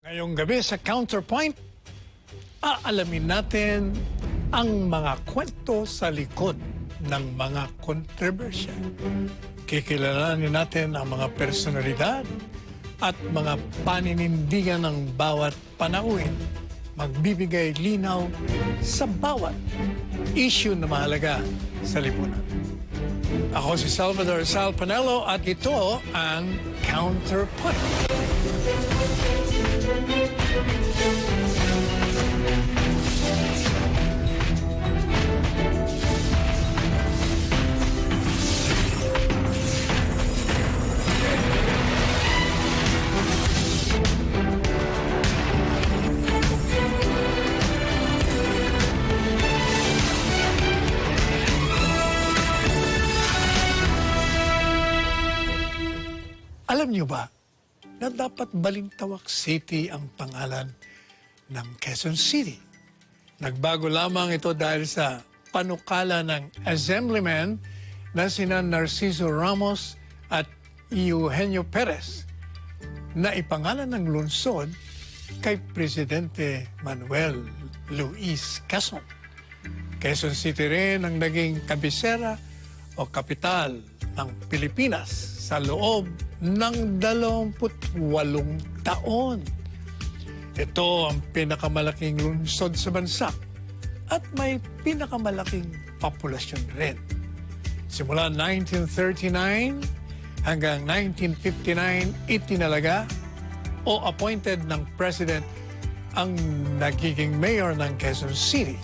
Ngayong gabi sa Counterpoint, aalamin natin ang mga kwento sa likod ng mga kontrobersya. Kikilalanin natin ang mga personalidad at mga paninindigan ng bawat panauhin. Magbibigay linaw sa bawat issue na mahalaga sa lipunan. Ako si Salvador Sal Panelo at ito ang Counterpoint. Alam niyo ba na dapat Balintawak City ang pangalan ng Quezon City? Nagbago lamang ito dahil sa panukala ng Assemblyman na sina Narciso Ramos at Eugenio Perez na ipangalan ng lungsod kay Presidente Manuel Luis Quezon. Quezon City rin ang naging kabisera o kapital ng Pilipinas sa loob ng 28 taon. Ito ang pinakamalaking lungsod sa bansa at may pinakamalaking populasyon rin. Simula 1939 hanggang 1959, itinalaga o appointed ng President ang nagiging mayor ng Quezon City.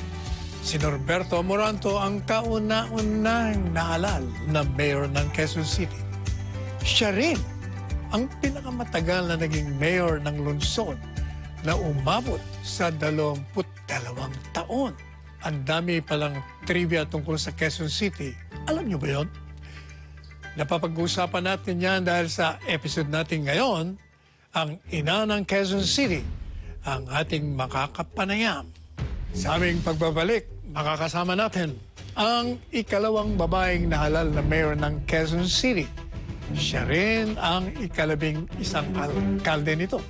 Si Norberto Moranto ang kauna-unang nahalal na mayor ng Quezon City. Siya rin ang pinakamatagal na naging mayor ng lungsod na umabot sa 22 taon. Ang dami palang trivia tungkol sa Quezon City. Alam niyo ba yun? Napapag-usapan natin yan dahil sa episode natin ngayon, ang ina ng Quezon City, ang ating makakapanayam. Sa aming pagbabalik, makakasama natin ang ikalawang babaeng nahalal na mayor ng Quezon City. Siya rin ang ikalabing isang alkalde nito.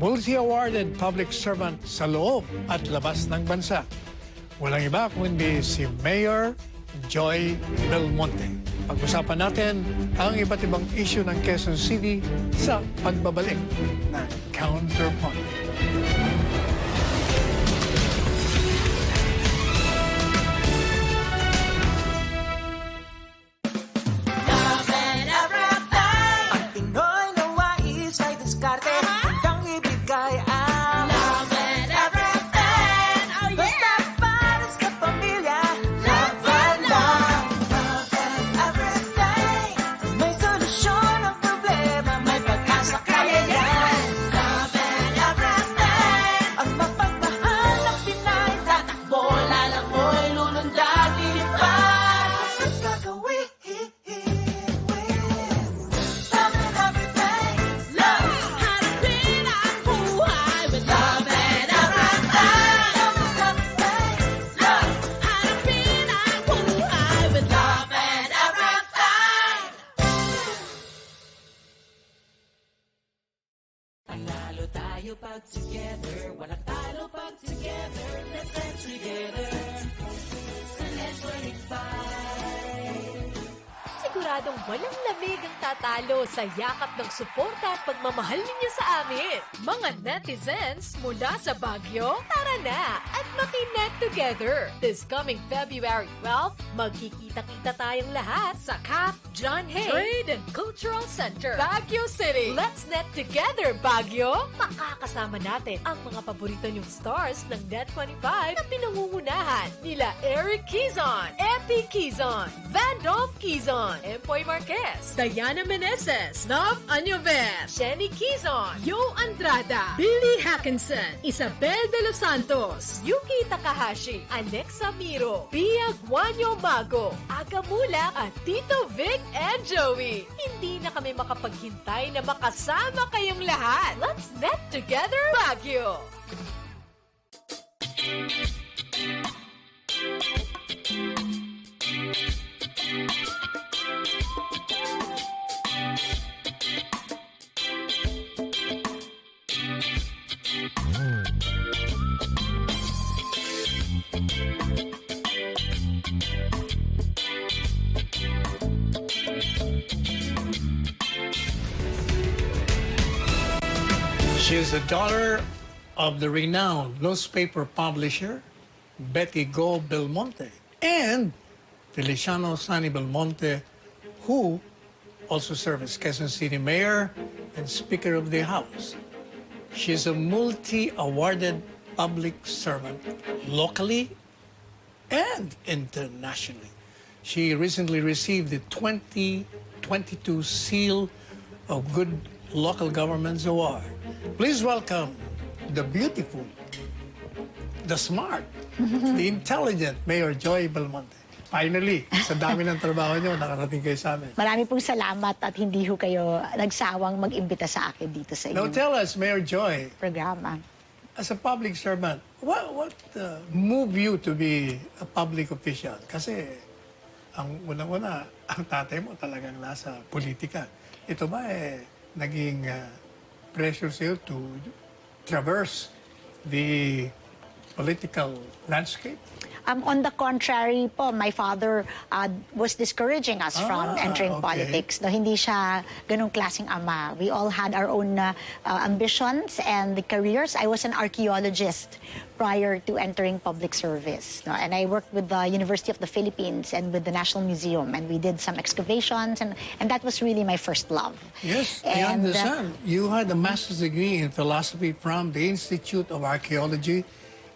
Multi-awarded public servant sa loob at labas ng bansa. Walang iba kundi si Mayor Joy Belmonte. Pag-usapan natin ang iba't ibang issue ng Quezon City sa pagbabalik ng Counterpoint. Pag together, wala talo pag together, let's dance together. So let's 25. Siguradong walang lamig ang tatalo sa yakap ng suporta at pagmamahal ninyo sa amin. Mga netizens mula sa Baguio, tara na at maki-net together. This coming February 12, magkikita-kita tayong lahat sa CAP John Hay Trade and Cultural Center, Baguio City. Let's net together, Baguio! Makakasama natin ang mga paborito niyong stars ng Net25 na pinangungunahan nila Eric Quizon, Epi Quizon, Vandolph Quizon, Empoy Marquez, Diana Meneses, Love Anyover, Jenny Quizon, Yo Andrada, Billy Hackinson, Isabel de los Santos, Yuki Takahashi, Alexa Miro, Pia Guanyo Mago, Aga Mulak at Tito Vic and Joey. Hindi na kami makapaghintay na makasama kayong lahat. Let's net together, Baguio! She is the daughter of the renowned newspaper publisher Betty Go Belmonte and Feliciano Sani Belmonte, who also served as Quezon City Mayor and Speaker of the House. She is a multi-awarded public servant locally and internationally. She recently received the 2022 Seal of Good Local Governments Award. Please welcome the beautiful, the smart, the intelligent Mayor Joy Belmonte. Finally, sa dami ng trabaho niyo, nakarating kayo sa amin. Marami pong salamat at hindi ho kayo nagsawang mag-imbita sa akin dito sa Now inyong tell us, Mayor Joy, programa. as a public servant, what moved you to be a public official? Kasi ang unang-una, ang tatay mo talagang nasa politika. Ito ba naging pressure sa'yo to traverse the political landscape? On the contrary po, my father was discouraging us from entering okay. politics. No, hindi siya ganung klaseng ama. We all had our own ambitions and careers. I was an archaeologist prior to entering public service. No? And I worked with the University of the Philippines and with the National Museum. And we did some excavations. And that was really my first love. Yes, I understand. You had a master's degree in philosophy from the Institute of Archaeology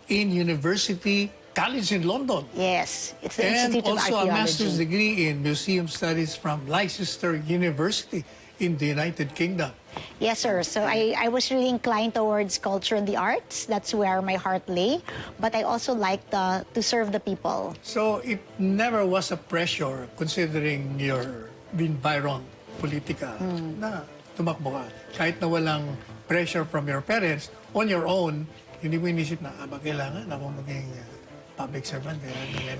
in University College in London. Yes, it's the And Institute of also a Archaeology. master's degree in museum studies from Leicester University in the United Kingdom. Yes, sir. So I was really inclined towards culture and the arts. That's where my heart lay. But I also liked to serve the people. So it never was a pressure considering your environment politika na tumakbo ka. Kahit na walang pressure from your parents, on your own, hindi mo inisip na, ba kailangan ako maging public servant?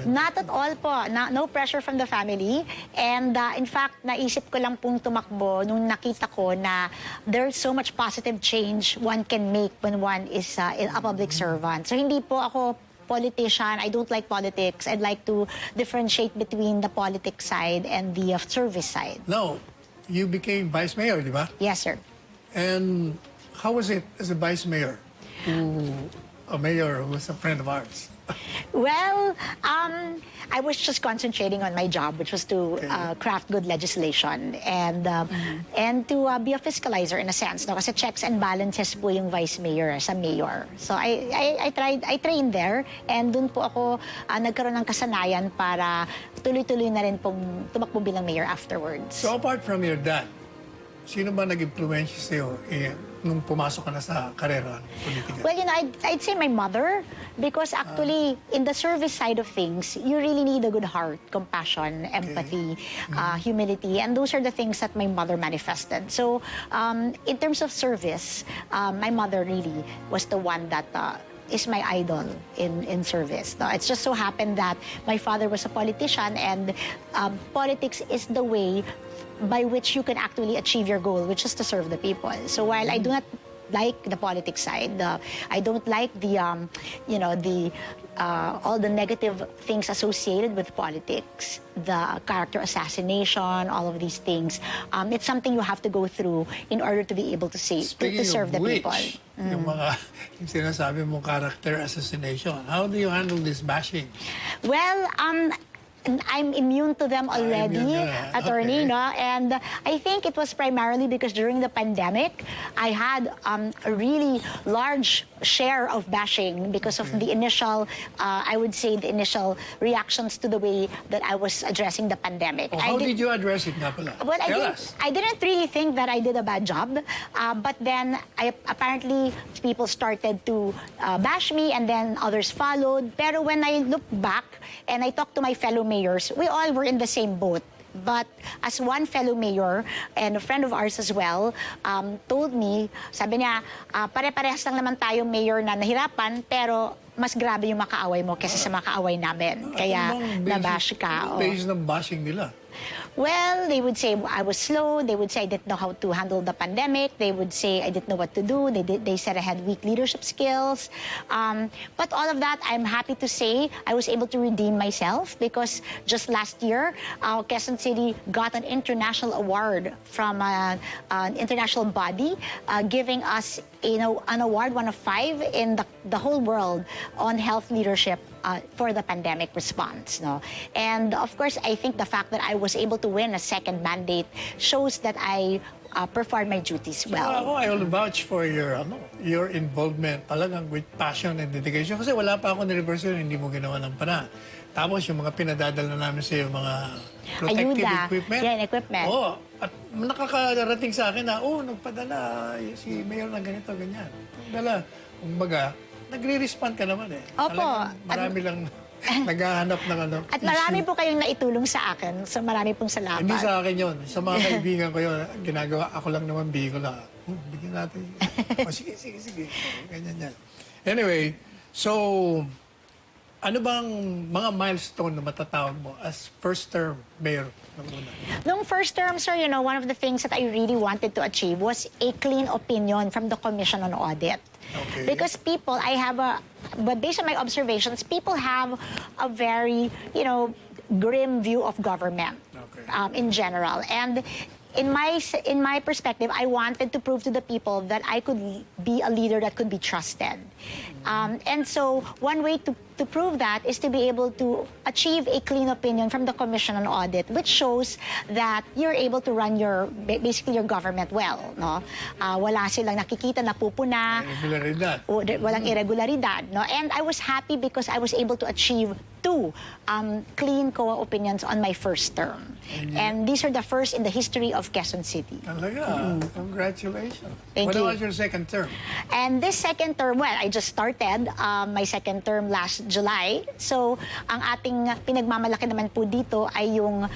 Not at all po. No pressure from the family. And in fact, naisip ko lang pong tumakbo nung nakita ko na there's so much positive change one can make when one is a public servant. So hindi po ako politician. I don't like politics. I'd like to differentiate between the politics side and the service side. No, you became vice mayor, di ba? Yes, sir. And how was it as a vice mayor to a mayor who was a friend of ours? Well, I was just concentrating on my job, which was to craft good legislation and to be a fiscalizer in a sense. No? Kasi checks and balances po yung vice mayor sa mayor. So I trained there, and dun po ako nagkaroon ng kasanayan para tuloy-tuloy na rin pong tumakbo bilang mayor afterwards. So apart from your dad, sino ba nag-influensya sa'yo nung pumasok ka na sa karera ng politika? Well, I'd say my mother, because actually, in the service side of things, you really need a good heart, compassion, empathy, humility, and those are the things that my mother manifested. So, in terms of service, my mother really was the one that is my idol in service. No? It's just so happened that my father was a politician, and politics is the way by which you can actually achieve your goal, which is to serve the people. So while I do not like the politics side, I don't like the, all the negative things associated with politics, the character assassination, all of these things. It's something you have to go through in order to be able to serve the people. Yung sinasabi mong character assassination, how do you handle this bashing? Well, I'm immune to them already, attorney, okay. no? And I think it was primarily because during the pandemic, I had a really large share of bashing because of the initial, I would say, the initial reactions to the way that I was addressing the pandemic. Oh, how did you address it nga pala? Well, I didn't really think that I did a bad job, but then apparently people started to bash me, and then others followed. Pero when I look back and I talked to my fellow mayors, we all were in the same boat. But as one fellow mayor and a friend of ours as well told me, sabi niya, pare-parehas lang naman tayong mayor na nahirapan, pero mas grabe yung makaaway mo kaysa sa makaaway namin. Kaya nabash ka. Anong base ng bashing nila? Well, they would say I was slow. They would say I didn't know how to handle the pandemic. They would say I didn't know what to do. They said I had weak leadership skills. But all of that, I'm happy to say I was able to redeem myself because just last year, Quezon City got an international award from an international body, giving us, an award, one of 5 in the whole world on health leadership for the pandemic response. No? And of course, I think the fact that I was able to win a second mandate shows that I performed my duties well. I will vouch for your involvement talagang with passion and dedication. Kasi wala pa ako ni-reverse yun, hindi mo ginawa ng pana. Tapos yung mga pinadadala namin sa iyo, mga protective equipment. Yeah, equipment. Oo. At nakakarating sa akin na, nagpadala si Mayor na ganito, ganyan. Dala, kumbaga, nagre-respond ka naman eh. Opo. Talagang marami lang naghahanap ng At marami po kayong naitulong sa akin. So marami pong salamat. Hindi sa akin yun. Sa mga kaibigan ko yun, ginagawa, ako lang naman, bigyan ko lang. Bigyan natin. Sige. Ganyan yan. Anyway, so, ano bang mga milestone na matatawag mo as first-term mayor ng una? Nung first term, sir, one of the things that I really wanted to achieve was a clean opinion from the Commission on Audit. Okay. Because but based on my observations, people have a very, grim view of government in general. And in my perspective, I wanted to prove to the people that I could be a leader that could be trusted. And so one way to prove that is to be able to achieve a clean opinion from the Commission on Audit, which shows that you're able to run basically your government well. No? Wala silang nakikita na pupuna. Irregularidad. Walang irregularidad. No? And I was happy because I was able to achieve 2 clean COA opinions on my first term. And these are the first in the history of Quezon City. Talaga. Congratulations. Thank you. What was your second term? And this second term, well, I just started my second term last July. So, ang ating pinagmamalaki naman po dito ay yung,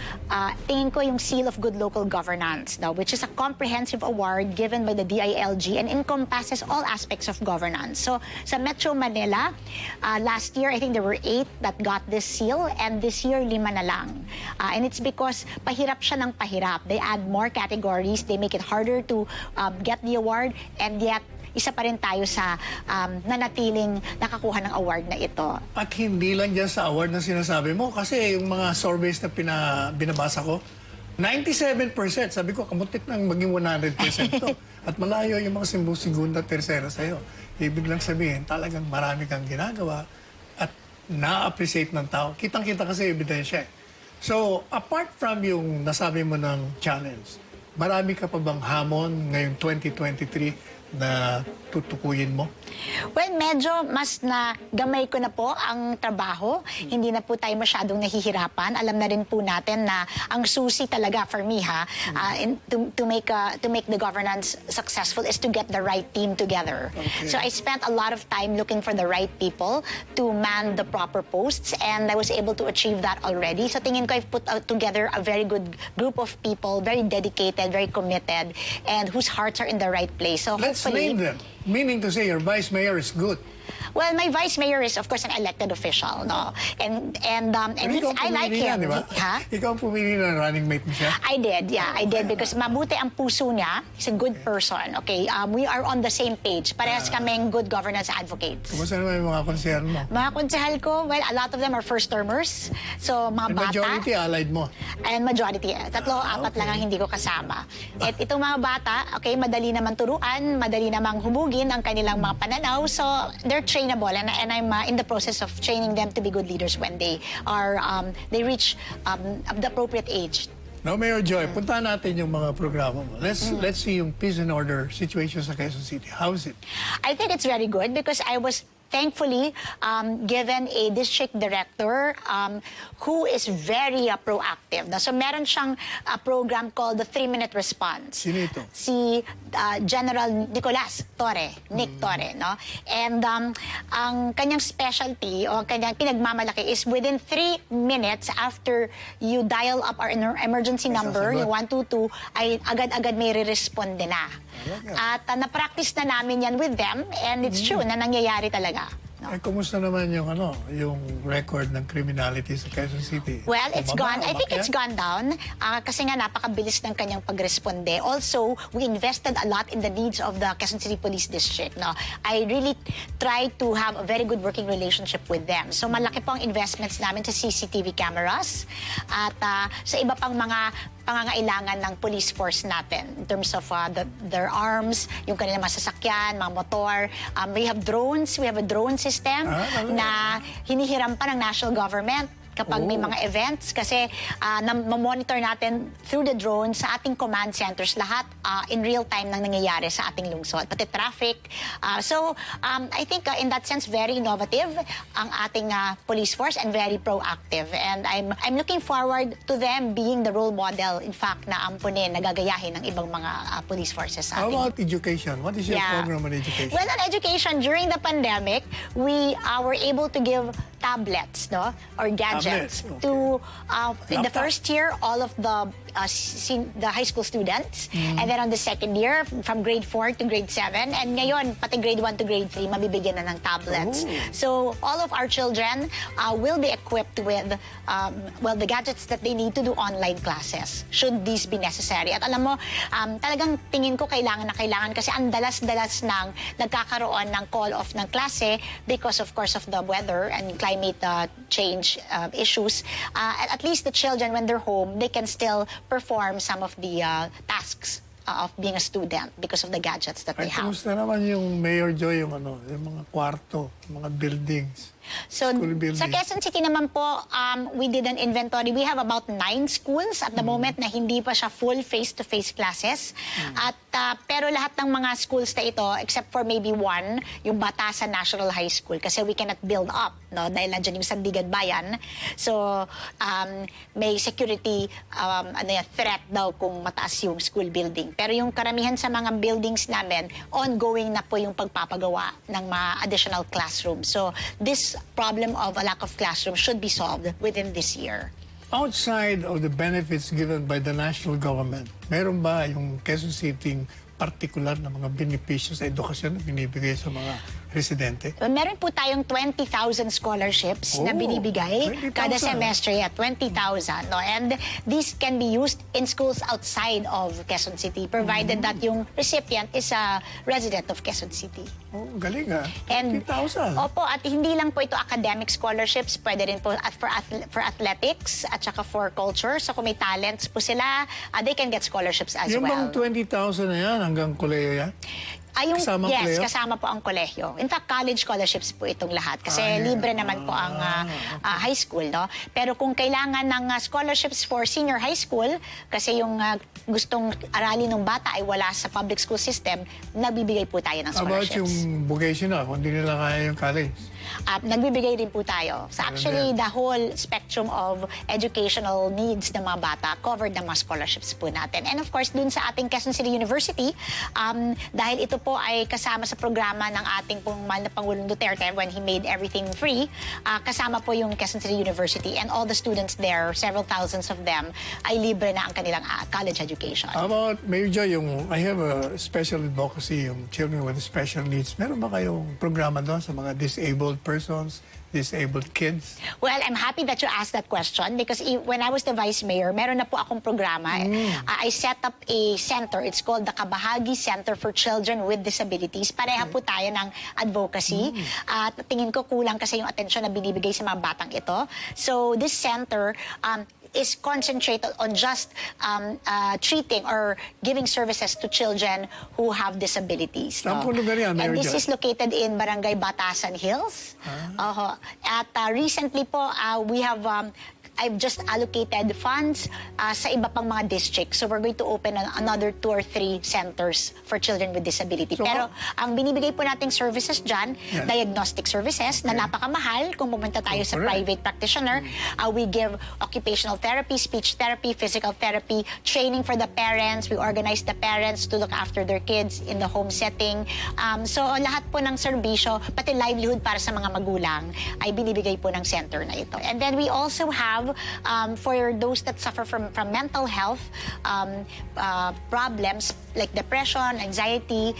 tingin ko yung Seal of Good Local Governance, which is a comprehensive award given by the DILG and encompasses all aspects of governance. So, sa Metro Manila, last year, I think there were 8 that got this seal, and this year, 5 na lang. And it's because pahirap siya ng pahirap. They add more categories, they make it harder to get the award, and yet, isa pa rin tayo sa nanatiling nakakuha ng award na ito. At hindi lang dyan sa award na sinasabi mo, kasi yung mga surveys na binabasa ko, 97%, sabi ko, kamutik nang maging 100% to. At malayo yung mga segunda, tercera sa'yo. Ibig lang sabihin, talagang marami kang ginagawa at na-appreciate ng tao. Kitang-kita kasi ebidensya. So, apart from yung nasabi mo ng challenge, marami ka pa bang hamon ngayong 2023 na tutukuyin mo? Well, medyo mas na gamay ko na po ang trabaho. Hindi na po tayo masyadong nahihirapan. Alam na rin po natin na ang susi talaga for me to make the governance successful is to get the right team together. Okay. So I spent a lot of time looking for the right people to man the proper posts, and I was able to achieve that already. So tingin ko I've put together a very good group of people, very dedicated, very committed, and whose hearts are in the right place. So let's name them. Meaning to say your vice mayor is good. Well, my vice mayor is, of course, an elected official, no? And I like him. Diba? Ha? Ikaw ang pumili ng running mate mo siya? I did, yeah. I did because mabuti ang puso niya. He's a good person, okay? We are on the same page. Parehas kaming good governance advocates. Kumusta naman yung mga konsehal mo? Mga konsehal ko, well, a lot of them are first-termers. So, mga bata. Majority, allied mo? And majority. 3-4 lang ang hindi ko kasama. At itong mga bata, okay, madali naman turuan, madali namang hubugin ang kanilang mga pananaw. So, they're trainable, and I'm in the process of training them to be good leaders when they reach the appropriate age. Now, Mayor Joy, puntahan natin yung mga programa mo. Let's see yung peace and order situation sa Quezon City. How is it? I think it's very good because I was thankfully given a district director who is very proactive. So meron siyang program called the 3-minute response. Sino ito? Si General Nicolas Torre, Nick Torre, no? And ang kanyang specialty o kanyang pinagmamalaki is within 3 minutes after you dial up our emergency number, yung 122, ay agad-agad may re-responde na. At na-practice na namin yan with them, and it's true na nangyayari talaga. no? Kumusta naman yung yung record ng criminality sa Quezon City? Well, it's Bumaba, gone. I think umakyat? it's gone down kasi nga napakabilis ng kanyang pagresponde. Also, we invested a lot in the needs of the Quezon City Police District. No, I really try to have a very good working relationship with them. So malaki po ang investments namin sa CCTV cameras at sa iba pang mga pangangailangan ng police force natin in terms of their arms, yung kanilang masasakyan, mga motor. We have drones. We have a drone system na hinihiram pa ng national government kapag may mga events kasi na-monitor natin through the drone sa ating command centers lahat in real time nang nangyayari sa ating lungsod, pati traffic. So I think in that sense very innovative ang ating police force and very proactive, and I'm looking forward to them being the role model in fact na ampunin, nagagayahin ng ibang mga police forces sa How ating. about education? What is your program on education? Well, on education, during the pandemic, we were able to give tablets, no, or gadgets okay. to in the Laptop. first year all of the high school students, and then on the second year from grade 4 to grade 7, and ngayon pati grade 1 to grade 3 mabibigyan na ng tablets. So all of our children will be equipped with well, the gadgets that they need to do online classes should these be necessary. At alam mo, talagang tingin ko kailangan na kailangan kasi ang dalas-dalas nang nagkakaroon ng call off ng klase because of course of the weather and climate change issues. At least the children when they're home, they can still perform some of the tasks of being a student because of the gadgets that they have. Kumusta naman yung Mayor Joy, yung mga kwarto, mga buildings? So, School buildings. sa Quezon City naman po, we did an inventory. We have about 9 schools at the moment na hindi pa siya full face-to-face classes. At pero lahat ng mga schools na ito, except for maybe one, yung Batasan National High School, kasi we cannot build up, no, dahil nandiyan yung Sandigan Bayan. So, may security threat daw kung mataas yung school building. Pero yung karamihan sa mga buildings namin, ongoing na po yung pagpapagawa ng mga additional classrooms. So, this problem of a lack of classrooms should be solved within this year. Outside of the benefits given by the national government, meron ba yung Quezon City particular na mga benepisyo sa edukasyon na binibigay sa mga residente? Meron po tayong 20,000 scholarships na binibigay 20,000. kada semester. 20,000. No? And these can be used in schools outside of Quezon City, provided that yung recipient is a resident of Quezon City. Oh, galing And 20,000. Opo, at hindi lang po ito academic scholarships, pwede rin po for athletics at saka for culture. So kung may talents po sila, they can get scholarships as Yung well. bang 20,000 na yan hanggang koleyo yan? Kasama ang yes, kolehiyo? kasama po ang kolehiyo. In fact, college scholarships po itong lahat kasi libre naman po ang high school, no? Pero kung kailangan ng scholarships for senior high school, kasi yung gustong aralin ng bata ay wala sa public school system, nagbibigay po tayo ng How about scholarships. yung vocational, kung hindi nila kaya yung college? Nagbibigay rin po tayo. So actually, the whole spectrum of educational needs ng mga bata covered ng mga scholarships po natin. And of course, dun sa ating Quezon City University, dahil ito po ay kasama sa programa ng ating pong mahal na Pangulong Duterte when he made everything free, kasama po yung Quezon City University, and all the students there, several thousands of them, ay libre na ang kanilang college education. How about, Mayor Joy, I have a special advocacy, yung children with special needs. Meron ba kayong programa doon sa mga disabled persons, disabled kids? Well, I'm happy that you asked that question because when I was the vice mayor, meron na po akong programa. I set up a center. It's called the Kabahagi Center for Children with Disabilities. Pareha po tayo ng advocacy. At tingin ko kulang kasi yung atensyon na binibigay sa mga batang ito. So this center is concentrated on just treating or giving services to children who have disabilities. Saan po lugar yan, Mayor And this Joy? is located in Barangay Batasan Hills. At recently po, I've just allocated funds sa iba pang mga districts. So we're going to open another 2 or 3 centers for children with disability. So, pero ang binibigay po nating services dyan, Yeah. diagnostic services na napakamahal kung pumunta tayo sa correct. private practitioner. We give occupational therapy, speech therapy, physical therapy, training for the parents. We organize the parents to look after their kids in the home setting. So lahat po ng serbisyo, pati livelihood para sa mga magulang, ay binibigay po ng center na ito. And then we also have have, for those that suffer from mental health problems like depression, anxiety,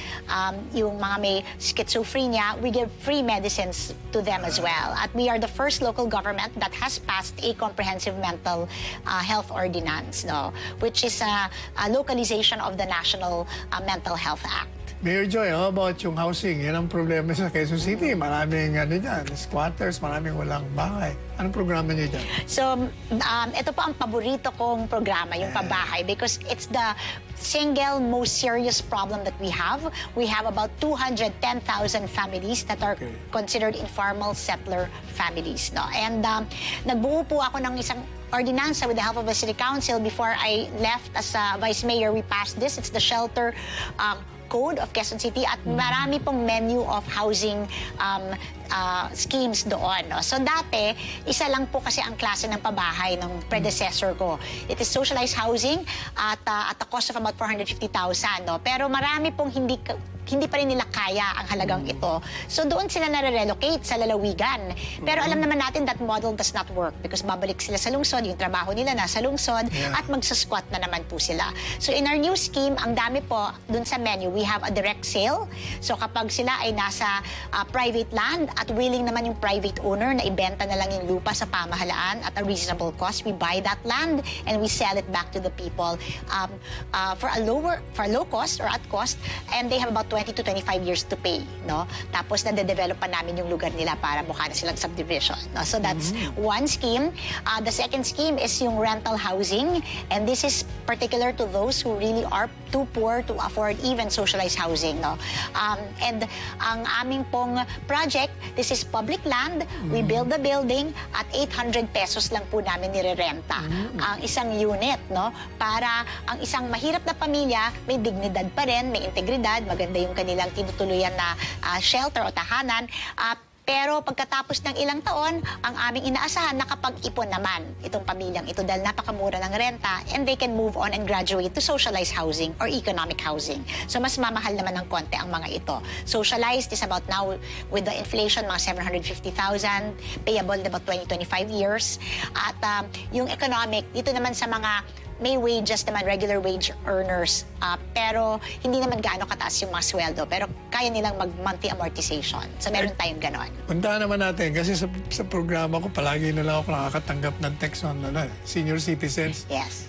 yung mga may schizophrenia, we give free medicines to them as well. At we are the first local government that has passed a comprehensive mental health ordinance, no, which is a localization of the National Mental Health Act. Mayor Joy, how about yung housing? Yan ang problema sa Quezon City. Maraming squatters, maraming walang bahay. Anong programa niyo dyan? So, ito po ang paborito kong programa, yung pabahay, because it's the single most serious problem that we have. We have about 210,000 families that are considered informal settler families. No? And nagbuo po ako ng isang ordinansa with the help of the City Council. Before I left as Vice Mayor, we passed this. It's the shelter code of Quezon City at marami pong menu of housing schemes doon. No? So dati, isa lang po kasi ang klase ng pabahay ng predecessor ko. It is socialized housing at a cost of about 450,000. No? Pero marami pong hindi pa rin nila kaya ang halagang ito. So doon sila nare-relocate sa lalawigan. Pero alam naman natin that model does not work because babalik sila sa lungsod, yung trabaho nila nasa lungsod, at magsasquat na naman po sila. So in our new scheme, ang dami po doon sa menu, we have a direct sale. So kapag sila ay nasa private land at willing naman yung private owner na ibenta na lang yung lupa sa pamahalaan at a reasonable cost, we buy that land and we sell it back to the people for a low cost or at cost, and they have about 20 to 25 years to pay, no? Tapos nade-develop pa namin yung lugar nila para mukha na silang subdivision, no? So that's one scheme. The second scheme is yung rental housing, and this is particular to those who really are too poor to afford even socialized housing, no? And ang aming pong project, this is public land. We build the building at 800 pesos lang po namin nirerenta ang isang unit, no? Para ang isang mahirap na pamilya may dignidad pa rin, may integridad, maganda yung kanilang tinutuluyan na shelter o tahanan. Pero pagkatapos ng ilang taon, ang aming inaasahan nakapag-ipon naman itong pamilyang ito dahil napakamura ng renta, and they can move on and graduate to socialized housing or economic housing. So mas mamahal naman ng konti ang mga ito. Socialized is about now, with the inflation, mga 750,000, payable about 20-25 years. At yung economic, dito naman sa mga may wages naman, regular wage earners, pero hindi naman gaano kataas yung mga sweldo, pero kaya nilang mag-monthly amortization. So meron tayong ganon. Puntahan naman natin, kasi sa programa ko, palagi na lang ako nakakatanggap ng text on senior citizens. Yes.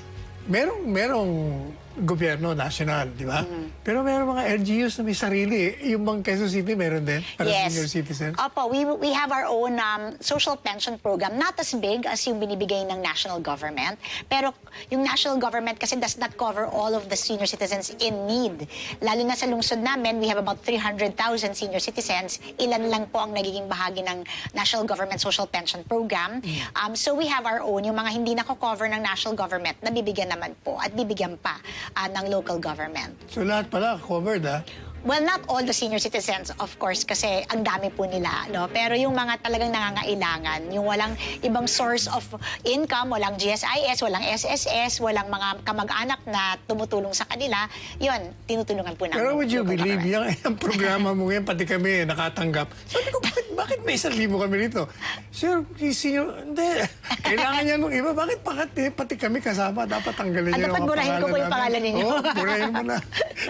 Merong gobyerno, national, di ba? Pero meron mga LGUs na may sarili. Yung bang Quezon City, meron din para Yes. senior citizens? Opo, we have our own social pension program. Not as big as yung binibigay ng national government. Pero yung national government kasi does not cover all of the senior citizens in need. Lalo na sa lungsod namin, we have about 300,000 senior citizens. Ilan lang po ang nagiging bahagi ng national government social pension program. So we have our own. Yung mga hindi nako-cover ng national government, nabibigyan naman po at bibigyan pa ng local government. So lahat pala covered, Well, not all the senior citizens, of course, kasi ang dami po nila, no? Pero yung mga talagang nangangailangan, yung walang ibang source of income, walang GSIS, walang SSS, walang mga kamag-anak na tumutulong sa kanila, yun, tinutulungan po namin. Pero would you believe, yung programa mo ngayon, pati kami nakatanggap. Sabi ko, bakit may 1,000 kami rito? Sir, senior, hindi. Kailangan yan ng iba. Bakit pati kami kasama? Dapat tanggalin niyo yung dapat burahin ko po yung pangalan ninyo. Oo, burahin mo na.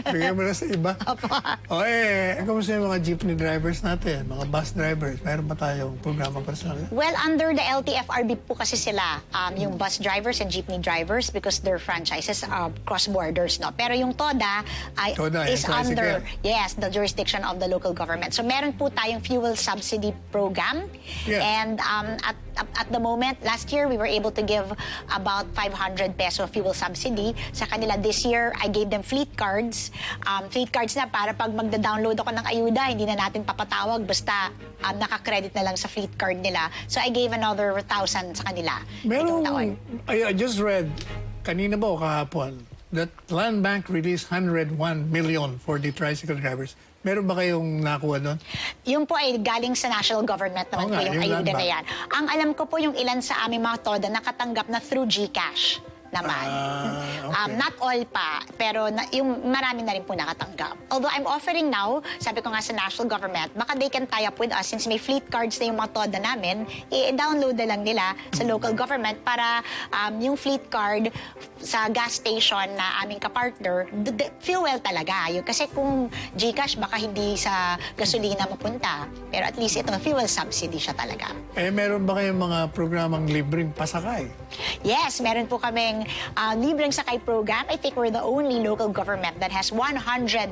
Bigyan mo na sa iba. Opo. Kamusta yung mga jeepney drivers natin, mga bus drivers? Mayroon ba tayong programa para sa kanila? Well, under the LTFRB po kasi sila, yung bus drivers and jeepney drivers, because their franchises cross borders, no? Pero yung TODA is under, yes, the jurisdiction of the local government. So meron po tayong fuel subsidy program. Yes. And at the moment, last year, we were able to give about 500 peso fuel subsidy. Sa kanila this year, I gave them fleet cards. Fleet cards na para pag magda-download ako ng ayuda, hindi na natin papatawag, basta naka-credit na lang sa fleet card nila. So I gave another 1,000 sa kanila. Meron, I just read, kanina ba o kahapon, that Land Bank released 101 million for the tricycle drivers. Meron ba kayong nakuha doon? Yung po ay galing sa national government naman po yung ayuda na yan. Ang alam ko po yung ilan sa aming mga TODA nakatanggap na through GCash. naman. Okay. Not all pa, pero yung marami na rin po nakatanggap. Although I'm offering now, sabi ko nga sa national government, baka they can tie up with us since may fleet cards na yung mga TODA namin, i-download na lang nila sa local government para yung fleet card sa gas station na aming kapartner, fuel talaga. Yung, kasi kung GCash, baka hindi sa gasolina mapunta. Pero at least ito, fuel subsidy siya talaga. Meron ba kayong mga programang libreng pasakay? Yes, meron po kaming libreng sakay program. I think we're the only local government that has 108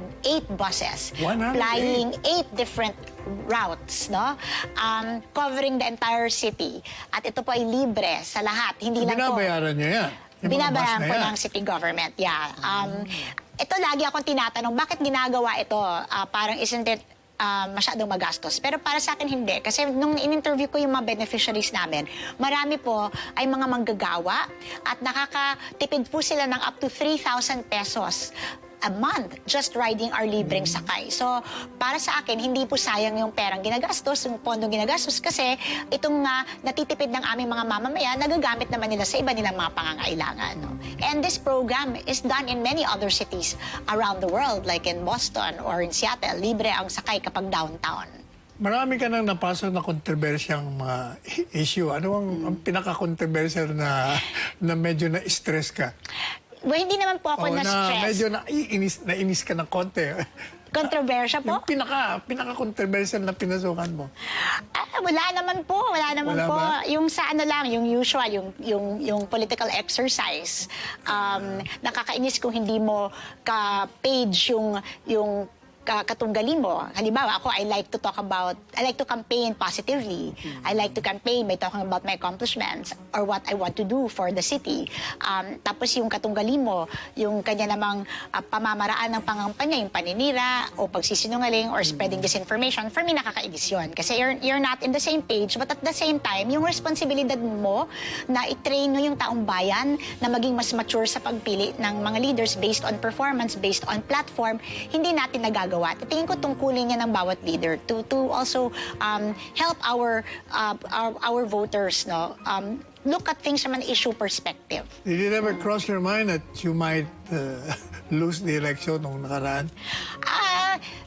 buses 108? flying 8 different routes, no? Covering the entire city. At ito po ay libre sa lahat. Hindi lang po. Binabayaran niyo yan? Yung mga bus Binabayaran na po yan? ng city government, yeah. Ito lagi akong tinatanong, bakit ginagawa ito? Parang isn't it masyadong magastos. Pero para sa akin hindi. Kasi nung in-interview ko yung mga beneficiaries namin, marami po ay mga manggagawa at nakakatipid po sila ng up to 3,000 pesos a month just riding our libreng sakay. So, para sa akin, hindi po sayang yung perang ginagastos, yung pondong ginagastos kasi itong natitipid ng aming mga mamamayan, nagagamit naman nila sa iba nilang mga pangangailangan. No? And this program is done in many other cities around the world, like in Boston or in Seattle. Libre ang sakay kapag downtown. Marami ka nang napasok na kontrobersyang mga issue. Ano ang pinaka-controversial na medyo na-stress ka? Well, hindi naman po ako na-stress. Medyo nainis ka ng konti. Controversial po? Yung pinaka-controversial na pinasukan mo. Wala naman po. Wala naman Wala po. ba? Yung sa ano lang, yung usual, yung political exercise. Nakakainis kung hindi mo ka-page yung katunggali mo. Halimbawa, ako, I like to campaign positively. I like to campaign by talking about my accomplishments or what I want to do for the city. Tapos yung katunggali mo, yung kanya namang pamamaraan ng pangampanya, yung paninira o pagsisinungaling or spreading disinformation, for me, nakakainis yun. Kasi you're not in the same page, but at the same time, yung responsibilidad mo na i-train mo yung taong bayan na maging mas mature sa pagpili ng mga leaders based on performance, based on platform, hindi natin nagagawa. Tingin ko tungkulin niya ng bawat leader to also help our voters, no, look at things from an issue perspective. Did it ever cross your mind that you might lose the election nung nakaraan?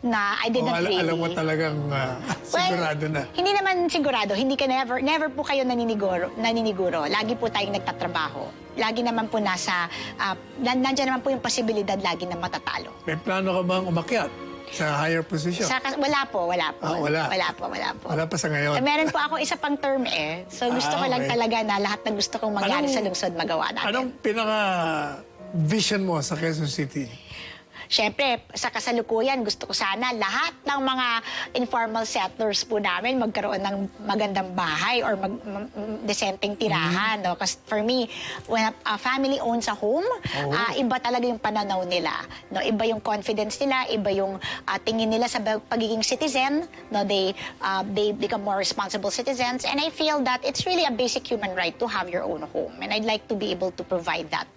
I didn't really. Alam mo talagang sigurado na. Hindi naman sigurado. Hindi ka never po kayo naniniguro. Lagi po tayong nagtatrabaho. Lagi naman po nandiyan naman po yung posibilidad lagi na matatalo. May plano ka bang umakyat sa higher position? Wala po. Wala Wala po. Wala pa sa ngayon. Meron po ako isa pang term eh. So gusto ko lang okay. talaga na lahat na gusto kong mangyari sa lungsod magawa natin. Anong pinaka-vision mo sa Quezon City? Siyempre, sa kasalukuyan, gusto ko sana lahat ng mga informal settlers po namin magkaroon ng magandang bahay or decenteng tirahan. No? Kasi for me, when a family owns a home, iba talaga yung pananaw nila. No? Iba yung confidence nila, iba yung tingin nila sa pagiging citizen. No? They become more responsible citizens. And I feel that it's really a basic human right to have your own home. And I'd like to be able to provide that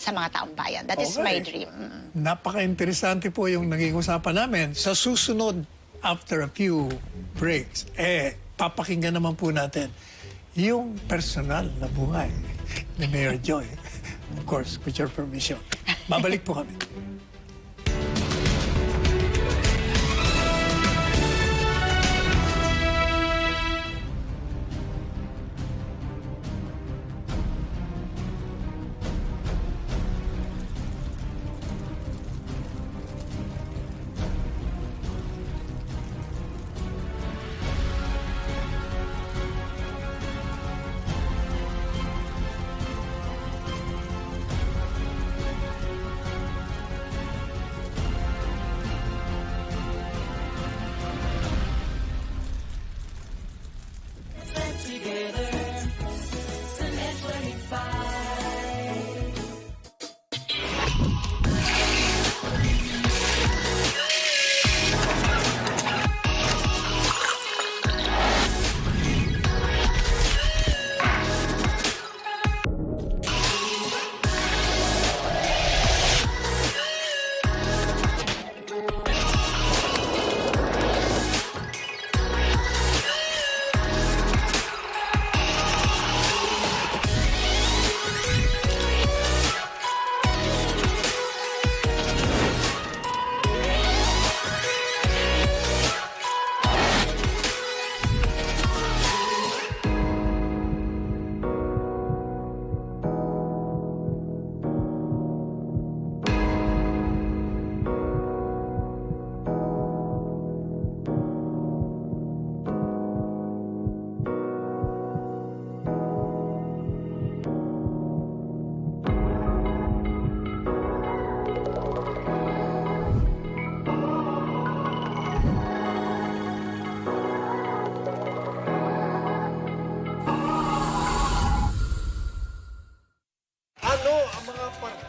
sa mga taong bayan. That is my dream. Napaka-interesante po yung naging usapan namin. Sa susunod, after a few breaks, papakinggan naman po natin yung personal na buhay ni Mayor Joy. Of course, with your permission. Babalik po kami.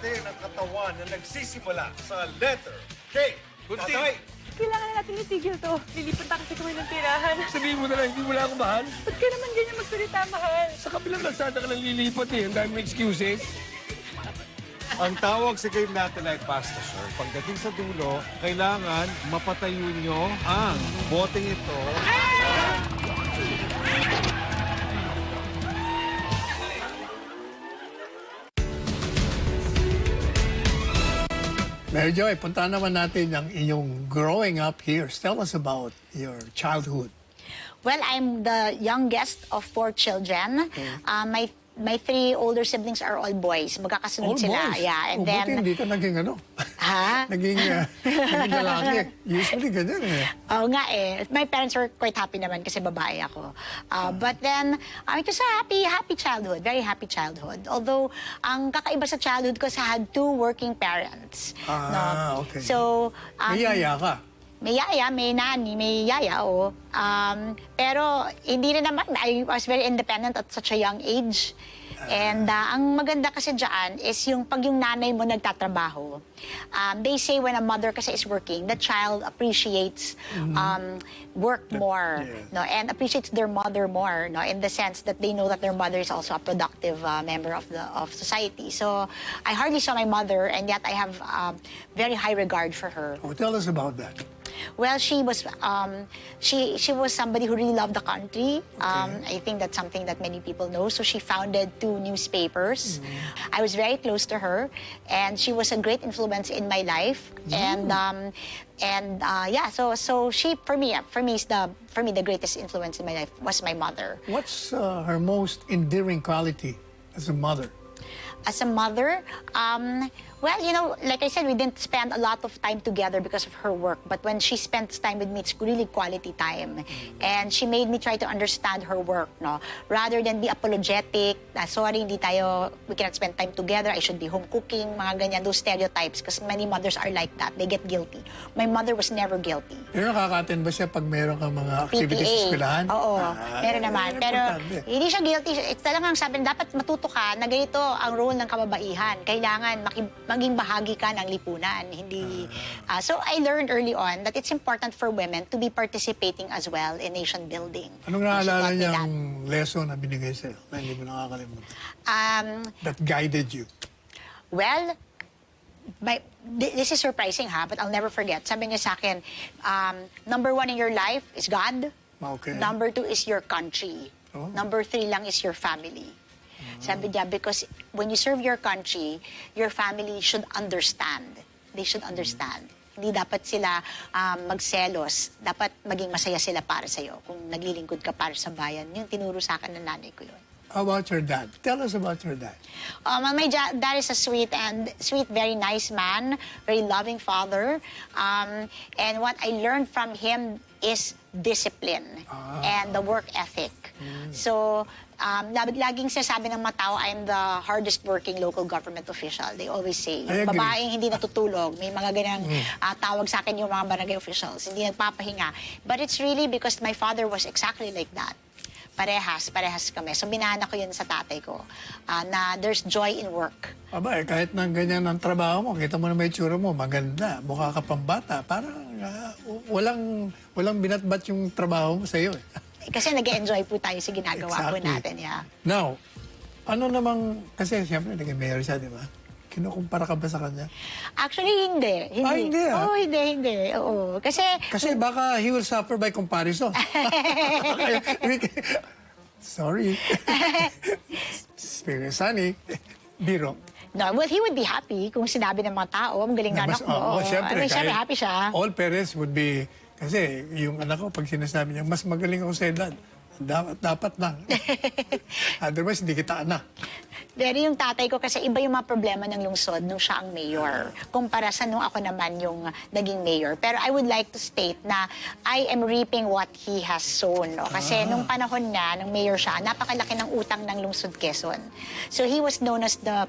parte ng katawan na nagsisimula sa letter K. Tatay, Kailangan na natin itigil to. Lilipat na kasi kami ng tirahan. Sabihin mo na lang, hindi mo lang ako mahal. Ba't ka naman ganyan magsalita, mahal? Sa kabilang kalsada ka lang lilipat eh. Ang dami mo excuses. ang tawag sa game natin ay pasta, sir. Pagdating sa dulo, kailangan mapatayo nyo ang boteng ito. Mary Joy, punta naman natin ang iyong growing up here. Tell us about your childhood. Well, I'm the youngest of 4 children. My 3 older siblings are all boys. Magkakasunod All sila. boys? Yeah, and Buti then hindi ka naging ano? Ha? naging lalaki. Usually ganyan eh. Oo nga eh. My parents were quite happy naman kasi babae ako. But then, it was a happy childhood. Very happy childhood. Although, ang kakaiba sa childhood ko, I had 2 working parents. Okay. So, May yaya ka. may yaya, may nani, may yaya, oo. Pero hindi rin naman, I was very independent at such a young age. And ang maganda kasi dyan is yung pag yung nanay mo nagtatrabaho. They say when a mother kasi is working, the child appreciates work more, no, and appreciates their mother more, no, in the sense that they know that their mother is also a productive member of society. So I hardly saw my mother, and yet I have very high regard for her. Oh, tell us about that. Well, she was somebody who really loved the country. I think that's something that many people know. So she founded 2 newspapers. I was very close to her, and she was a great influence in my life. So she for me the greatest influence in my life was my mother. What's her most endearing quality as a mother? As a mother, well, you know, like I said, we didn't spend a lot of time together because of her work. But when she spends time with me, it's really quality time. And she made me try to understand her work, no? Rather than be apologetic, sorry, we cannot spend time together, I should be home cooking, mga ganyan, those stereotypes. Because many mothers are like that. They get guilty. My mother was never guilty. Pero nakaka-attend ba siya pag meron kang mga activities sa eskwelahan? Oo, meron naman. Pero importante. hindi siya guilty. It's talagang sabi, dapat matuto ka na ganito ang role ng kababaihan. Kailangan maging bahagi ka ng lipunan. Hindi. So I learned early on that it's important for women to be participating as well in nation building. Anong naalala niyang lesson na binigay sa'yo na hindi mo nakakalimutan? That guided you? Well, this is surprising ha, but I'll never forget. Sabi niya sa akin, number 1 in your life is God. Okay. Number 2 is your country. Oh. Number 3 lang is your family. Sabi niya, because when you serve your country, your family should understand. They should understand. Hindi dapat sila magselos. Dapat maging masaya sila para sa'yo. Kung naglilingkod ka para sa bayan, yung tinuro sa akin ng nanay ko yun. How about your dad? Tell us about your dad. My dad is a sweet, very nice man, very loving father. And what I learned from him is discipline and the work ethic. So, laging sinasabi ng mga tao, I'm the hardest working local government official. They always say, I agree. babaeng hindi natutulog. May mga ganang tawag sa akin yung mga barangay officials. Hindi nagpapahinga. But it's really because my father was exactly like that. Parehas kami. So, binana ko yun sa tatay ko, na there's joy in work. Aba, kahit na ganyan ang trabaho mo, kita mo na may tsura mo, maganda, mukha ka pang bata. Parang walang binatbat yung trabaho mo sa'yo eh. Kasi nag-enjoy po tayo sa ginagawa po natin. Yeah. Now, ano namang, kasi siyempre naging mayor siya, di ba? Kinukumpara ka ba sa kanya? Actually, hindi. Hindi ah? Oo, hindi. Oo. Kasi baka he will suffer by comparison. Sorry. Spirit Sunny. Biro. No, well, he would be happy kung sinabi ng mga tao, ang galing na anak mo. Siyempre, Siyempre, happy siya. All parents would be, kasi yung anak ko, pag sinasabi niya, mas magaling ako sa edad. Dapat lang. Otherwise, hindi kita anak. Pero yung tatay ko, kasi iba yung mga problema ng lungsod nung siya ang mayor. Kumpara sa nung ako naman yung naging mayor. Pero I would like to state na I am reaping what he has sown. No? Kasi nung panahon niya, nung mayor siya, napakalaki ng utang ng lungsod Quezon. So he was known as the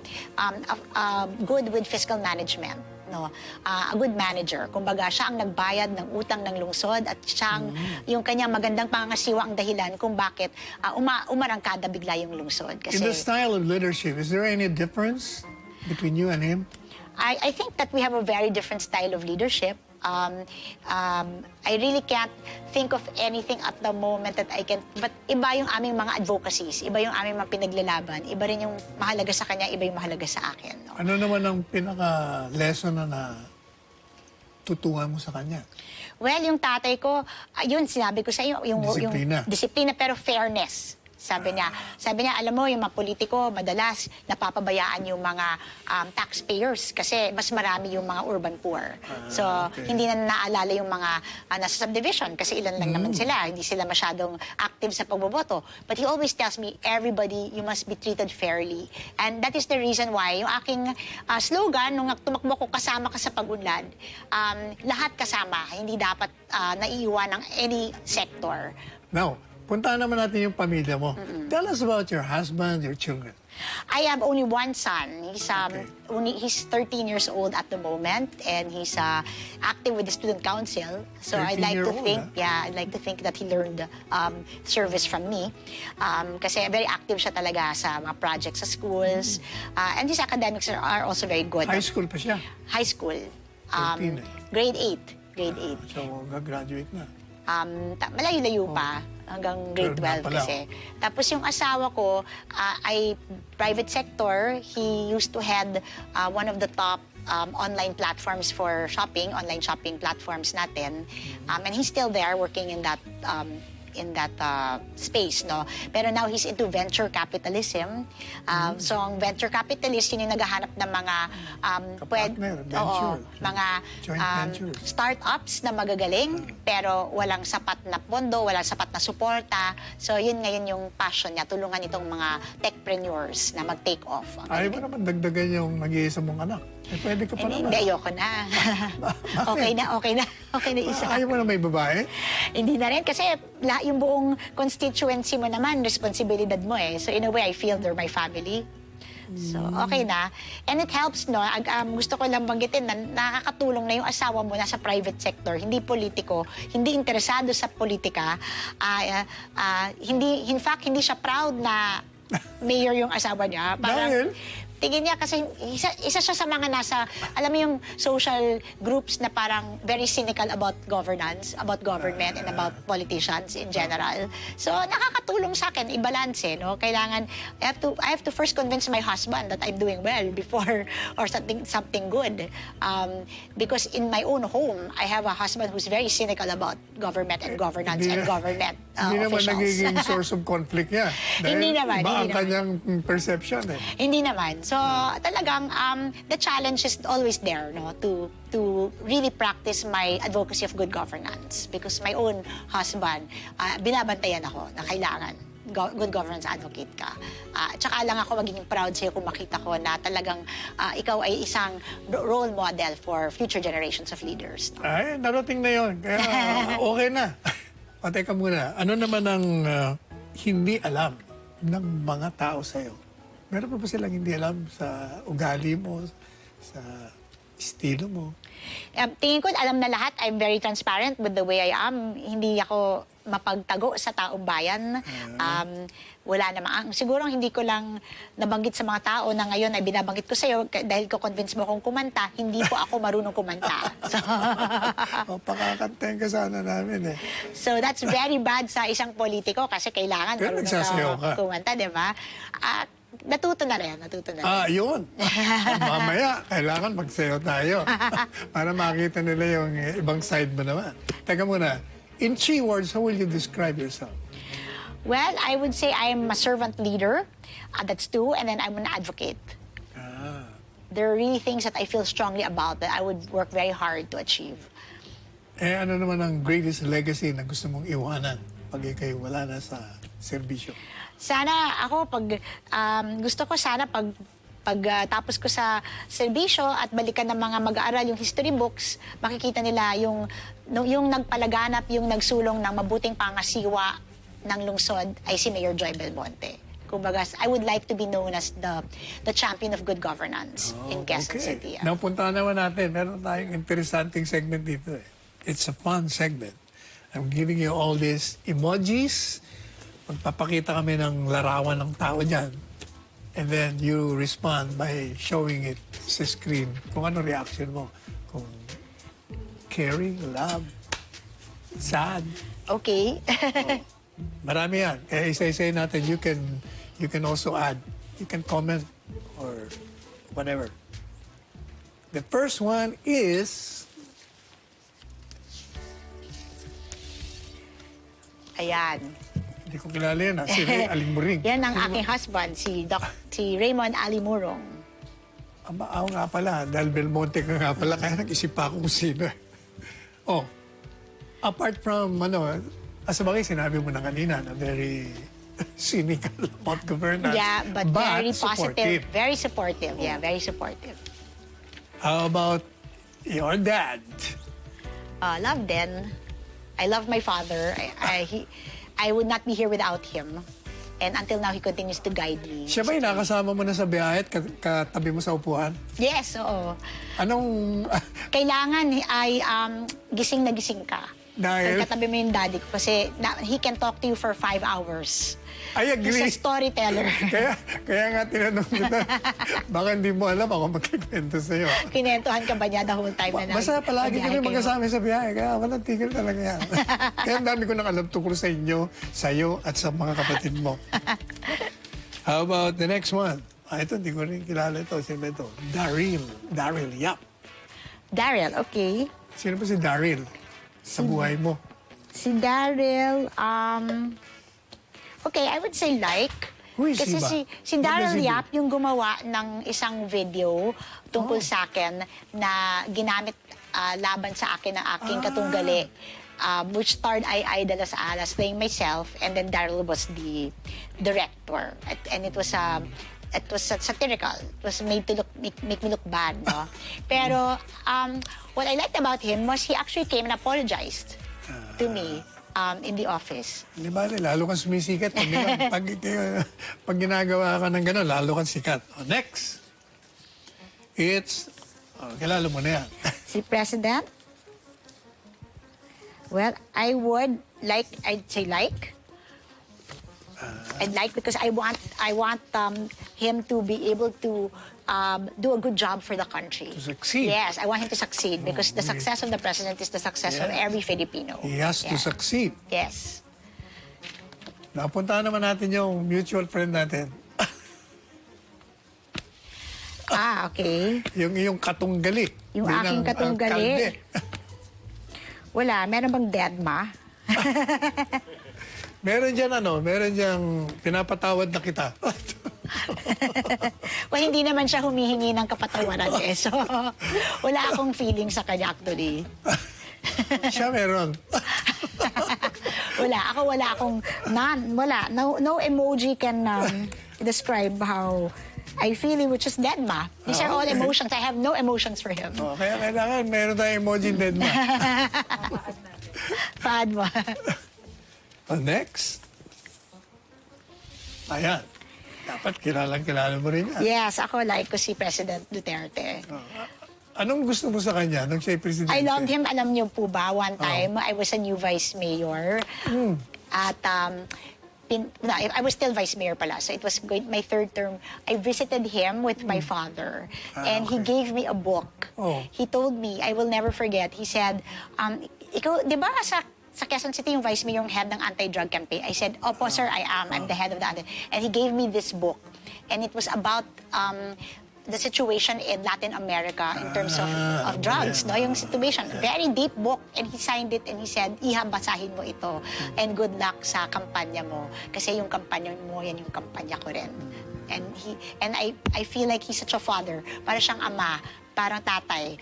good with fiscal management. No, a good manager. Kumbaga, siya ang nagbayad ng utang ng lungsod at siyang yung kanyang magandang pangangasiwa ang dahilan kung bakit umarangkada bigla yung lungsod. Kasi, In the style of leadership, is there any difference between you and him? I think that we have a very different style of leadership. I really can't think of anything at the moment that I can... But iba yung aming mga advocacies, iba yung aming mga pinaglalaban, iba rin yung mahalaga sa kanya, iba yung mahalaga sa akin. No? Ano naman ang pinaka-lesson na tutuhan mo sa kanya? Well, yung tatay ko, yun, sinabi ko sa iyo, yung disiplina pero fairness. Sabi niya, alam mo, yung mga politiko, madalas napapabayaan yung mga taxpayers kasi mas marami yung mga urban poor. So, hindi na naalala yung mga nasa subdivision kasi ilan lang naman sila. Hindi sila masyadong active sa pagboboto. But he always tells me, everybody, you must be treated fairly. And that is the reason why yung aking slogan, nung tumakbo ko kasama ka sa pag-unlad, lahat kasama, hindi dapat naiiwan ng any sector. Now, puntahan naman natin yung pamilya mo. Tell us about your husband, your children. I have only one son. He's 13 years old at the moment, and he's active with the student council. So I'd like to think, I'd like to think that he learned service from me. Kasi very active siya talaga sa mga projects sa schools, and his academics are also very good. High school pa siya? High school. 13 Grade 8. Grade 8. So, gagraduate na. Malayo-layo pa. Hanggang grade 12 kasi. Tapos yung asawa ko ay private sector. He used to head one of the top online platforms for shopping, online shopping platforms natin. And he's still there working in that space, no? Pero now he's into venture capitalism. So ang venture capitalist, yun yung naghahanap ng mga mga startups na magagaling, pero walang sapat na pondo, walang sapat na suporta. So yun ngayon yung passion niya, tulungan itong mga techpreneurs na mag-take off. Ayaw mo naman dagdagan yung nag-iisa mong anak. Pwede ka pa naman. Hindi, ayoko na. Okay na isa. Ayaw mo na may babae? Hindi na rin kasi yung buong constituency mo naman, responsibilidad mo eh. So in a way, I feel they're my family. So okay na. And it helps, no? Gusto ko lang banggitin na nakakatulong na yung asawa mo nasa private sector, hindi politiko, hindi interesado sa politika. In fact, hindi siya proud na mayor yung asawa niya. Parang, tingin niya kasi isa siya sa mga nasa, alam mo yung social groups na parang very cynical about governance, about government, and about politicians in general. So nakakatulong sa akin, i-balance eh, no? Kailangan, I have to first convince my husband that I'm doing well before, or something good. Because in my own home, I have a husband who's very cynical about government and governance and government Hindi naman officials. nagiging source of conflict niya. Hindi naman. Iba ang kanyang perception eh. Hindi naman. So talagang the challenge is always there, no, to really practice my advocacy of good governance, because my own husband, binabantayan ako na kailangan good governance advocate ka. Tsaka lang ako magiging proud sa'yo kung makita ko na talagang ikaw ay isang role model for future generations of leaders. No? Ay, narating na yun. Kaya okay na. O teka muna, ano naman ang hindi alam ng mga tao sa'yo? Meron pa ba silang hindi alam sa ugali mo, sa estilo mo? Tingin ko, alam na lahat. I'm very transparent with the way I am. Hindi ako mapagtago sa taong bayan. Wala namang. Siguro hindi ko lang nabanggit sa mga tao na ngayon ay binabanggit ko sa'yo dahil ko convince mo kong kumanta, hindi po ako marunong kumanta. So, Pakakantayin ka sana namin eh. So that's very bad sa isang politiko kasi kailangan Pero marunong nagsasayaw ka. kumanta, di ba? Natuto na rin. Yun. Mamaya, kailangan magsayo tayo. Para makita nila yung ibang side mo naman. Teka muna, in 3 words, how will you describe yourself? Well, I would say I'm a servant leader. That's 2. And then I'm an advocate. There are really things that I feel strongly about that I would work very hard to achieve. Ano naman ang greatest legacy na gusto mong iwanan pag ikay wala na sa serbisyo? Sana ako, gusto ko sana tapos ko sa serbisyo at balikan ng mga mag-aaral yung history books, makikita nila yung nagpalaganap, yung nagsulong ng mabuting pangasiwa ng lungsod ay si Mayor Joy Belmonte. Kumbaga, I would like to be known as the champion of good governance in Quezon City. Napunta naman natin. Meron tayong interesting segment dito eh. It's a fun segment. I'm giving you all these emojis. Magpapakita kami ng larawan ng tao dyan. And then you respond by showing it sa screen kung ano reaction mo. Kung caring, love, sad. Okay. Marami yan. Kaya isa-isa natin, you can also add. You can comment or whatever. The first one is... Ayan. Hindi ko kilala yan, si Ray Alimuring. Yan ang aking husband, si Raymond Alimurong. Ako nga pala, dahil Belmonte ka nga pala, kaya nag-isip pa ako kung sino. Oh, apart from, sabagay sinabi mo na kanina na very cynical about governance. Yeah, but very supportive. positive. Very supportive. Yeah, very supportive. How about your dad? Love din. I love my father. I would not be here without him. And until now, he continues to guide me. Siya ba yung nakasama mo na sa biyahe at katabi mo sa upuan? Yes, oo. Anong... Kailangan ay gising na gising ka. Dahil? Katabi mo yung daddy ko. Kasi he can talk to you for 5 hours. I agree. He's a storyteller. kaya nga tinanong kita, baka hindi mo alam ako magkikwento sa'yo. Kinentuhan ka ba niya the whole time na Basta palagi nagbiyahe kami kayo? magkasama sa biyahe, kaya walang tigil talaga yan. Kaya ang dami ko nang alam tungkol sa inyo, sa'yo, at sa mga kapatid mo. How about the next one? Ito, hindi ko rin kilala ito. Sino ba ito? Daryl Yap. Daryl, okay. Sino ba si Daryl sa buhay mo? Si Daryl, okay, I would say like. Who is Kasi he ba? si What does Daryl he do? Yap yung gumawa ng isang video tungkol sa akin na ginamit laban sa akin ng aking katunggali, which starred I de las Alas playing myself, and then Daryl was the director. And it was satirical. It was made to make me look bad, no? Pero what I liked about him was he actually came and apologized to me in the office. Di ba, lalo kang sumisikat. Pag ginagawa ka ng gano'n, lalo kang sikat. Oh, next. It's, kilala mo na yan. Si President? Well, I would like, I'd say like. I'd like because I want him to be able to do a good job for the country. To succeed. Yes, I want him to succeed because the success of the president is the success of every Filipino. He has to succeed. Yes. Napuntahan naman natin yung mutual friend natin. Okay. Yung iyong katunggali. Yung aking katunggali. Wala, meron bang deadma? Meron dyan pinapatawad na kita. Well, hindi naman siya humihingi ng kapatawaran eh. So, wala akong feeling sa kanya actually. Siya meron. Wala akong, no emoji can describe how I feel, which is deadma. These are all emotions. I have no emotions for him. Oh, kaya kailangan meron tayong emoji dead ma. Paad mo. Next. Ayan. Dapat kilala mo rin yan. Yes, ako like ko si President Duterte. Anong gusto mo sa kanya nung siya'y presidente? I loved him. Alam niyo po ba, one time, I was a new vice mayor. At I was still vice mayor pala. So it was my third term. I visited him with my father. And he gave me a book. Oh. He told me, I will never forget, he said, ikaw, di ba sa Quezon City yung vice mayor yung head ng anti-drug campaign? I said, opo sir, I am. I'm the head of the anti. And he gave me this book. And it was about the situation in Latin America in terms of drugs, no? Yung situation. Very deep book. And he signed it and he said, Iha, basahin mo ito. And good luck sa kampanya mo. Kasi yung kampanya mo, yan yung kampanya ko rin. And I feel like he's such a father. Para siyang ama. Parang tatay.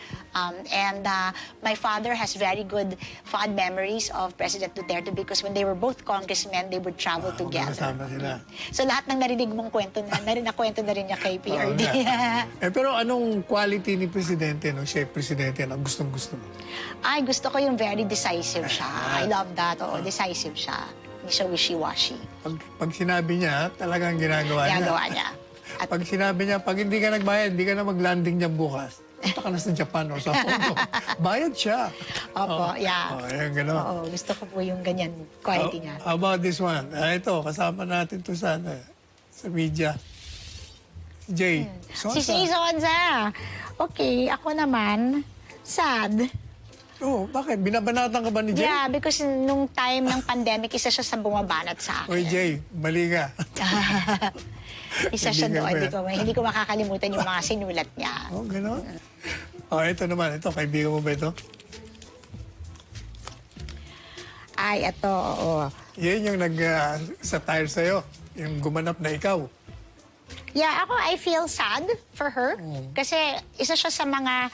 My father has very good fond memories of President Duterte because when they were both congressmen, they would travel together. Magkasama sila. So lahat ng narinig mong kwento nakwento na rin niya kay PRD. Pero anong quality ni Presidente nung siya'y presidente na gustong-gusto mo? Ay, gusto ko yung very decisive siya. I love that. Oo, decisive siya. Hindi siya wishy-washy. Pag sinabi niya, talagang ginagawa niya. Ginagawa niya. At Pag sinabi niya, pag hindi ka nagbayad, hindi ka na mag-landing niya bukas. Punta ka na sa Japan o sa Hong Kong. Bayad siya. Opo, yeah. Ayan, gano'n. Oo, gusto ko po yung ganyan quality niya. How about this one? Ito, kasama natin to sa media. Jay. Si Sonza. Okay, ako naman, sad. Oh, bakit? Binabanatan ka ba ni Jay? Yeah, because nung time ng pandemic, isa siya sa bumabanat sa akin. Oy, Jay, mali ka. Isa siya Kaibigan doon. mo Hindi ko makakalimutan yung mga sinulat niya. Oh, gano'n? Oh, ito naman. Ito, kaibigan mo ba ito? Ay, ito, oo. Yan yung nag-satire sa'yo. Yung gumanap na ikaw. Yeah, ako, I feel sad for her. Kasi isa siya sa mga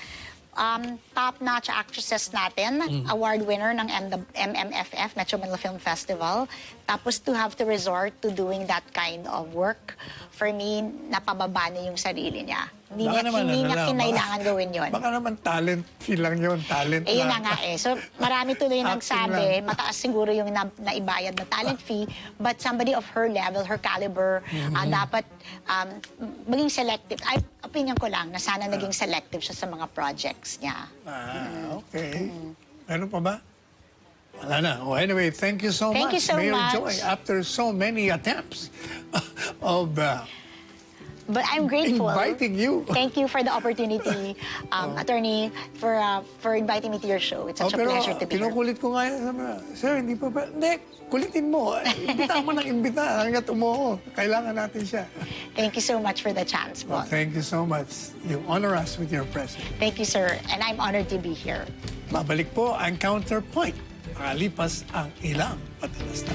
top-notch actresses natin. Award winner ng MMFF, Metro Manila Film Festival. Tapos to have to resort to doing that kind of work, for me, napababa niya yung sarili niya. Hindi niya kinailangan gawin yun. Baka naman talent feel lang yun. Talent Eh, yun lang. na nga eh. So, marami tuloy Acting nagsabi, lang. mataas siguro yung naibayad na talent fee, but somebody of her level, her caliber, dapat maging selective. Ay, opinion ko lang na sana naging selective siya sa mga projects niya. Okay. Ano pa ba? Wala na. Oh, anyway, thank you so Thank much, you so Mayor much. Joy. After so many attempts of But I'm grateful. inviting you. Thank you for the opportunity, attorney, for inviting me to your show. It's such a pleasure to be here. kinukulit ko nga yan. Sabi na, Sir, hindi pa ba? Hindi, kulitin mo. Imbita mo ng imbita hanggat umuho. Kailangan natin siya. Thank you so much for the chance, Well, boss. thank you so much. You honor us with your presence. Thank you, sir. And I'm honored to be here. Babalik po ang Counterpoint. Makalipas ang ilang patalasta.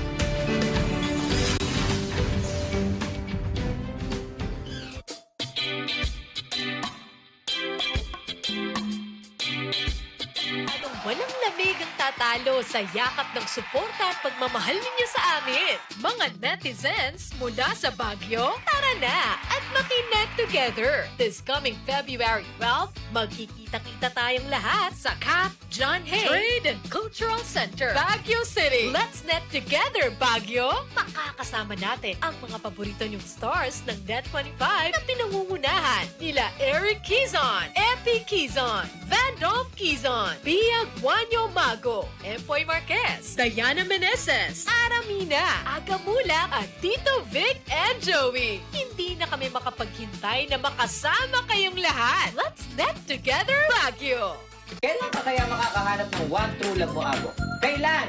Anong walang lamig ang tatalo sa yakap ng suporta at pagmamahal ninyo sa amin. Mga netizens mula sa Baguio, tara na at maki-net together. This coming February 12, magkikita-kita tayong lahat sa CAP John Hay Trade and Cultural Center, Baguio City. Let's net together, Baguio! Makakasama natin ang mga paborito niyong stars ng Net25 na pinangungunahan nila Eric Quizon, Epi Quizon, Vandolph Quizon, Pia Guanyo Mago, Empoy Marquez, Diana Meneses, Aramina, Aga Mulak at Tito Vic and Joey. Hindi na kami makapaghintay na makasama kayong lahat. Let's net together, Baguio! Kailan ka kaya makakahanap ng one true love mo, Abo? Kailan?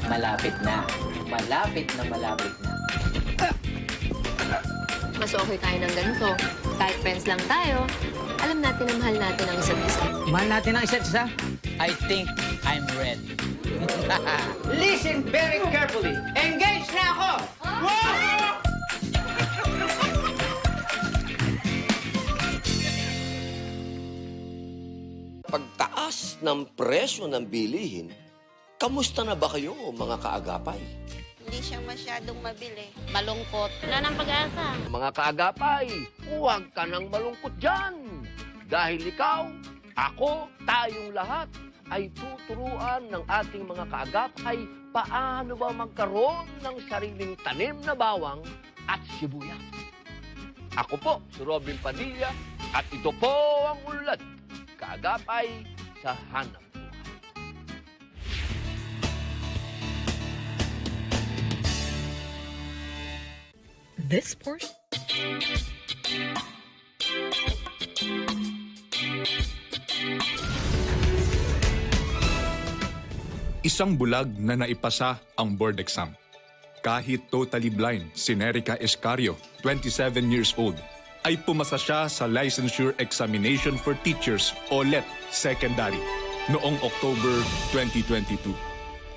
Malapit na. Malapit na malapit na. Mas okay tayo ng ganito. Kahit friends lang tayo, alam natin na mahal natin ang isa't isa. Mahal natin ang isa't isa? I think I'm ready. Listen very carefully. Engage na ako! Pagtaas ng presyo ng bilihin, kamusta na ba kayo mga kaagapay? Hindi siya masyadong mabili. Malungkot. Wala nang pag-asa. Mga kaagapay, huwag ka nang malungkot dyan. Dahil ikaw, ako, tayong lahat ay tuturuan ng ating mga kaagapay paano ba magkaroon ng sariling tanim na bawang at sibuyas. Ako po, si Robin Padilla, at ito po ang ulat, kaagapay sa hanap buhay. This portion. Isang bulag na naipasa ang board exam. Kahit totally blind, si Nerica Escario, 27 years old, ay pumasa siya sa Licensure Examination for Teachers o LET Secondary noong October 2022.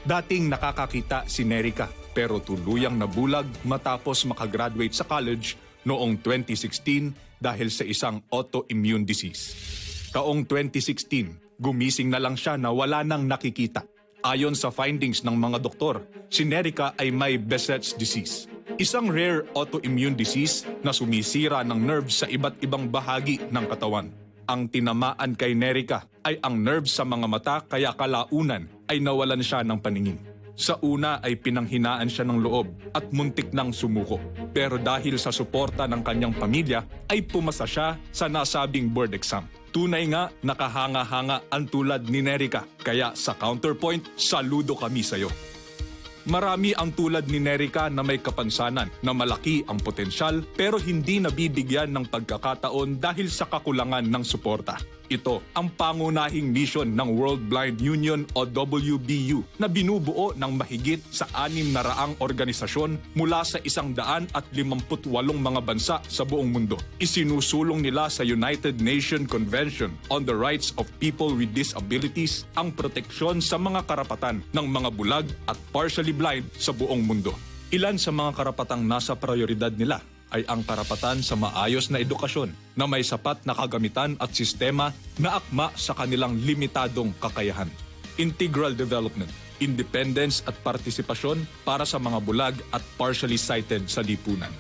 Dating nakakakita si Nerica pero tuluyang nabulag matapos makagraduate sa college noong 2016 dahil sa isang autoimmune disease. Taong 2016, gumising na lang siya na wala nang nakikita. Ayon sa findings ng mga doktor, si Nerica ay may Behçet's disease, isang rare autoimmune disease na sumisira ng nerves sa iba't ibang bahagi ng katawan. Ang tinamaan kay Nerica ay ang nerves sa mga mata kaya kalaunan ay nawalan siya ng paningin. Sa una ay pinanghinaan siya ng loob at muntik nang sumuko. Pero dahil sa suporta ng kanyang pamilya ay pumasa siya sa nasabing board exam. Tunay nga nakahanga-hanga ang tulad ni Nerica. Kaya sa Counterpoint, saludo kami sa'yo. Marami ang tulad ni Nerica na may kapansanan na malaki ang potensyal pero hindi nabibigyan ng pagkakataon dahil sa kakulangan ng suporta. Ito ang pangunahing misyon ng World Blind Union o WBU na binubuo ng mahigit sa 600 organisasyon mula sa 158 mga bansa sa buong mundo. Isinusulong nila sa United Nations Convention on the Rights of People with Disabilities ang proteksyon sa mga karapatan ng mga bulag at partially blind sa buong mundo. Ilan sa mga karapatang nasa prioridad nila ay ang karapatan sa maayos na edukasyon na may sapat na kagamitan at sistema na akma sa kanilang limitadong kakayahan. Integral development, independence at partisipasyon para sa mga bulag at partially sighted sa lipunan.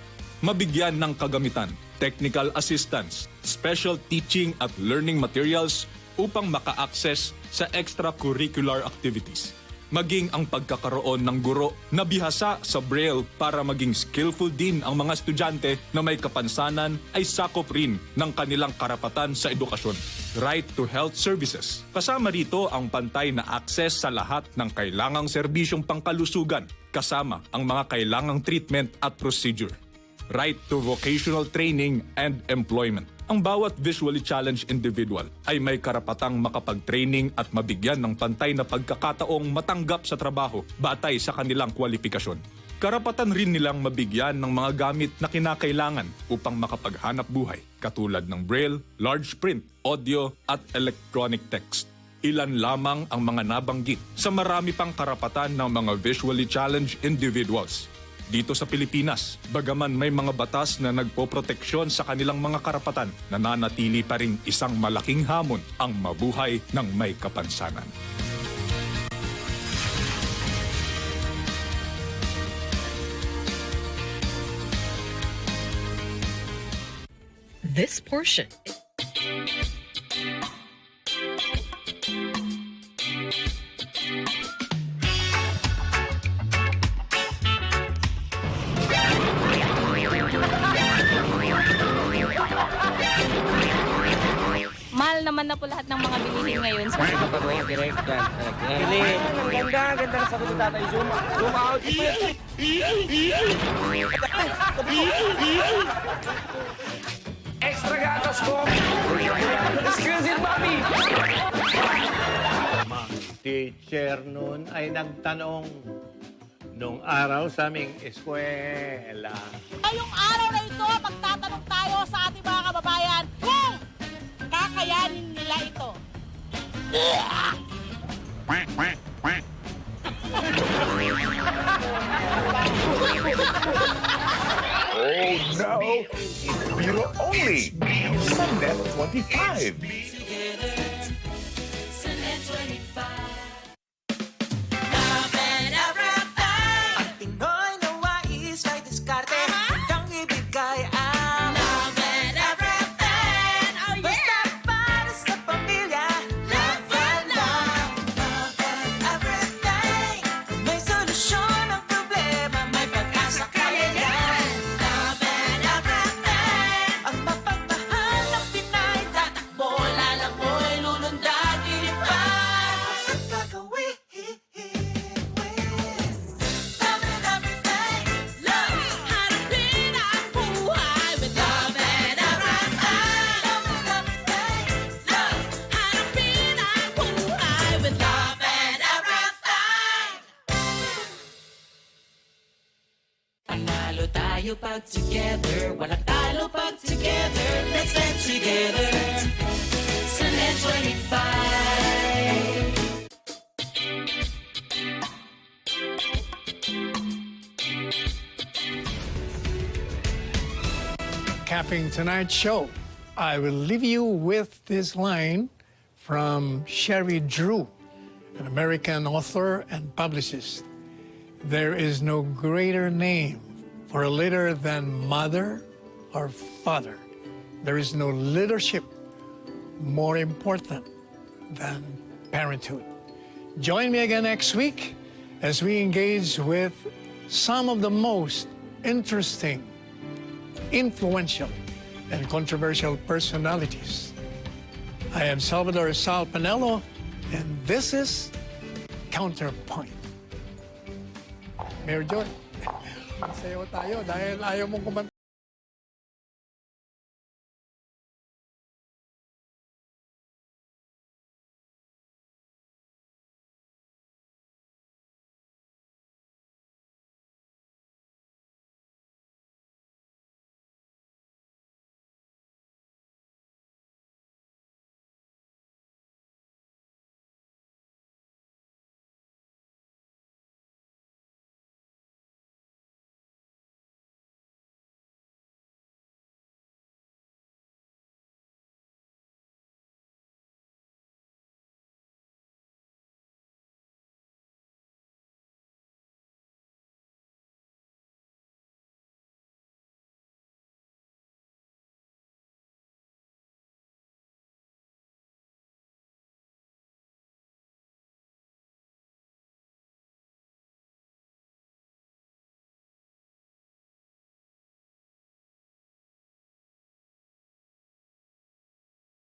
Mabigyan ng kagamitan, technical assistance, special teaching at learning materials upang maka-access sa extracurricular activities. Maging ang pagkakaroon ng guro na bihasa sa Braille para maging skillful din ang mga estudyante na may kapansanan ay sakop rin ng kanilang karapatan sa edukasyon. Right to health services. Kasama rito ang pantay na access sa lahat ng kailangang serbisyong pangkalusugan, kasama ang mga kailangang treatment at procedure. Right to vocational training and employment. Ang bawat visually challenged individual ay may karapatang makapag-training at mabigyan ng pantay na pagkakataong matanggap sa trabaho batay sa kanilang kwalifikasyon. Karapatan rin nilang mabigyan ng mga gamit na kinakailangan upang makapaghanap buhay, katulad ng Braille, large print, audio at electronic text. Ilan lamang ang mga nabanggit sa marami pang karapatan ng mga visually challenged individuals. Dito sa Pilipinas, bagaman may mga batas na nagpoproteksyon sa kanilang mga karapatan, nananatili pa rin isang malaking hamon ang mabuhay ng may kapansanan. This portion. Mahal naman na po lahat ng mga bilihin ngayon. So, Ang ganda ng sagot ni tatay. Zoom out. Extra gatos po. Excuse me, Bobby. Teacher noon ay nagtanong nung araw sa aming eskwela. Ngayong araw na ito, magtatanong tayo sa ating mga kababayan kung kakayanin nila ito. Oh no! It's Biro only! Sunday 25! tayo pag together. Walang talo pag together. Let's stand together. Sa Net 25. Capping tonight's show, I will leave you with this line from Sherry Drew, an American author and publicist. There is no greater name for a leader than mother or father. There is no leadership more important than parenthood. Join me again next week as we engage with some of the most interesting, influential, and controversial personalities. I am Salvador Sal Panelo, and this is Counterpoint. Mayor Joy, masayaw tayo dahil ayaw mong kumanta.